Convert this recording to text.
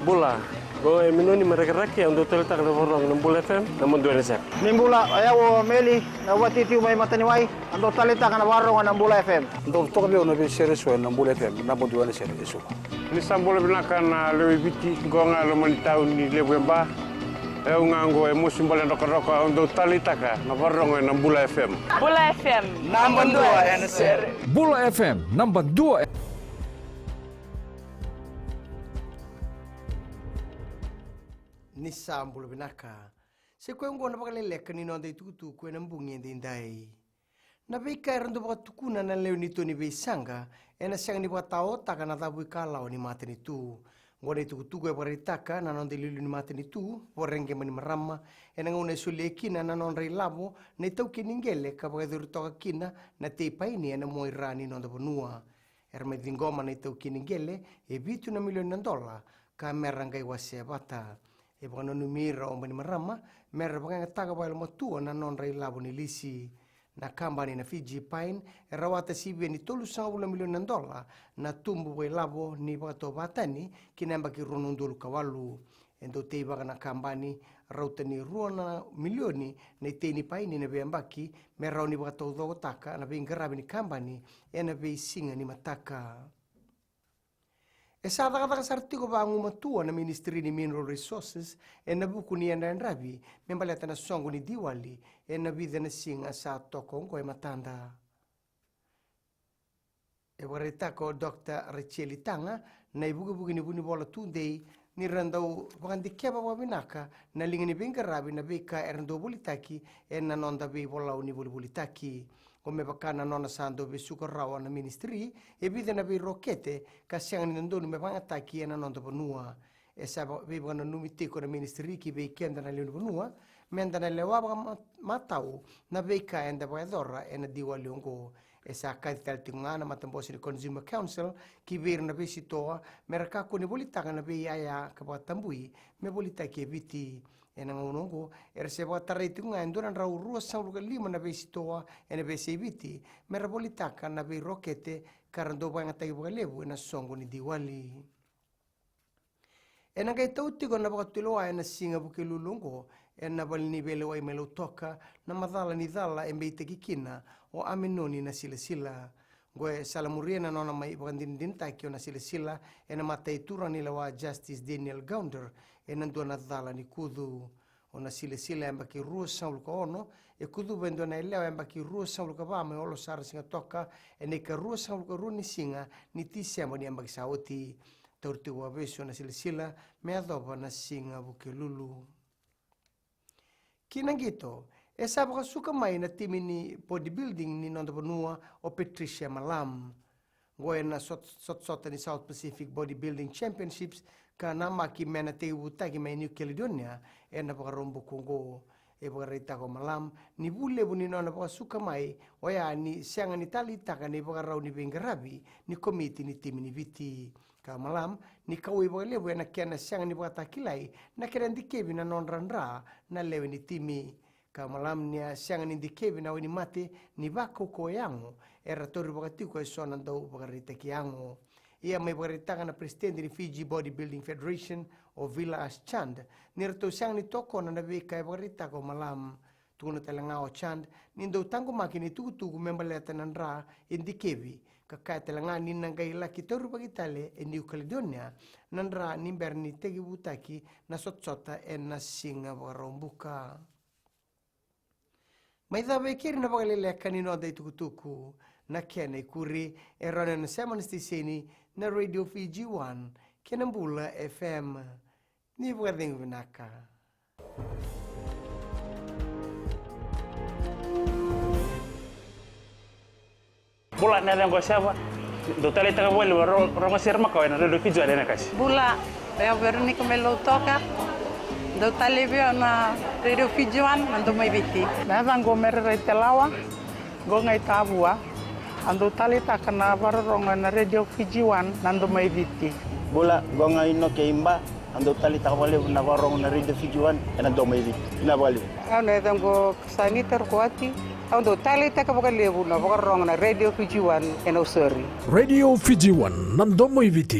Bula. Go minuni mereka-raki yang doktor letak na borong ng Bula FM namun dua nasab. Nimbula ayaw meli na wati tiu may mataniway ang doktor letak na borong ng Bula FM. Doktor kami ono be series ng Bula FM namun dua nasab isu. Ni sambol binakan lewi biti go nga lemon taun ni lebemba. Ngango musim bola roko-roko untuk talitaka na borong ng Bula FM. Bula FM Number 2 NSR. Bula FM number 2. Nisam bulu binaka. Se kau ngona Vakaleleka ni nonde tutu kau nambungi ndai. Na beka rando baka tukuna na leo ni toni beisanga. Ena siang ni baka tao taka na tabu kalau ni mata ni tu. Ngona itu tuku baka ritaka na nonde lilu ni mata ni tu. Borenge mani marama. Ena ngona sule kina na non rei labo. Na tau kiningele ka baka duritoka kina na teipa ini ena moirani nonde bonua. Erme dingoma na tau kiningele e bitu na $1,000,000 ka merangai wasia bata. E baka numira o mani marama, mera baka ngataga wala matua na non rei labo ni lisi. Na kambani na Fiji Pine, e rawata sibi ni $300,000,000 na tumbu wai labo ni baka to batani, kinamba ki runundulu kawalu. Endo tei baka na kambani, rauta ni $2 milioni, na iteni paini na beambaki, mera ni baka to taka, na beingarabi ni kambani, e na beisinga ni mataka. E sa kata sartiko ba ang umatua na Ministry ni Mineral Resources e nabuko niya na rabi, may baleta na songo ni Diwali e nabida na singa sa tokong ko e matanda. E warita ko Dr. Racheli Tanga na ibugi-bugi ni Bunibola Tunday ni randaw pagandi kya ba wabinaka na linga ni Bengarabi na beka e randaw bulitaki e nanonda be bolaw ni bulitaki. Come bacana nonna sando be sukarrawa na ministry e bide na be rokete kasiang ni nandun me pangataki na nonda bonua e saba be bana numitiko na ministry ki be kenda na leon bonua menda na lewa matau na be ka enda ba dorra e na diwali ongo e sa kaital tingana matambosi ni Consumer Council ki be na be sitoa meraka ko ni bolitaka na be yaya ka tambui me bolitaki biti e nang unongo se ba tariti nga enduran rau rua sang lima na besitoa e na besibiti merabolitaka na be rokete karando ba nga tayo lebu na songo ni Diwali e nang tauti ko na bakatuloa e na singa bukilulungo e na balini belewa i melutoka na madala ni dala e meite kikina o amenoni na sila Gue salamurien na nona mai bandindin takio na sila e na matai tura nila wa Justice Daniel Gounder e nandu na dala ni kudu o na sila amba ki rua sang luka ono e kudu bendo na ileo amba ki rua sang luka vama e olo sara singa toka e ne ka rua sang luka rua ni singa ni tisi amba ni amba ki saoti taurti wa beso na sila me adoba na singa buke lulu. Kinangito, e sabe ka suka mai na timi ni bodybuilding ni nonda bonua o Patricia Malam. Goe na sot ni South Pacific Bodybuilding Championships ka namaki mena te utaki mai New Caledonia e na baka rombo Kongo e baka rita ko Malam ni bule bu ni nonda baka suka mai o ya ni sianga ni talitaka ni baka rau ni bengarabi ni komiti ni timi ni viti. Ka Malam ni kaui baka lebu na kia na sianga ni baka takilai na kira ndikebi na non ranra na lewe ni timi. Ka Malam ni siang ni dikebi na wini mate ni bako ko yango era tori bakatiku e sona dau bakarita ki yango ia mai bakarita na presidente ni Fiji Bodybuilding Federation o Villa Chand ni rato siang ni toko na nabeka e bakarita ko Malam tuna talanga o Chand ni ndo tango makini tuku membaleta nandra indikebi kakaya talanga ni nangai laki toru bagitale e New Caledonia nandra ni berni tegi butaki na sotsota e na singa barombuka. Mai dava kiri na Vakaleleka ni noda tukutuku na kena ikuri e rana na semana stiseni na Radio Fiji 1 kena Bula FM ni bwadeng vinaka. Bula na lang ko siya do talita ka wala ro sirma ka na Radio Fiji na kasi. Bula eu Veronica Melo toka do talibio na Radio Fiji 1 ando mai biti na zango mere telawa go ngai tabua ando talita kana baronga na Radio Fiji 1 nando mai biti Bula go ngai no keimba ando talita wale na barong na Radio Fiji 1 ando mai biti na wale ane zango saniter kwati ando talita ka baka lebu na baronga na Radio Fiji 1 eno sorry Radio Fiji 1 nando mai biti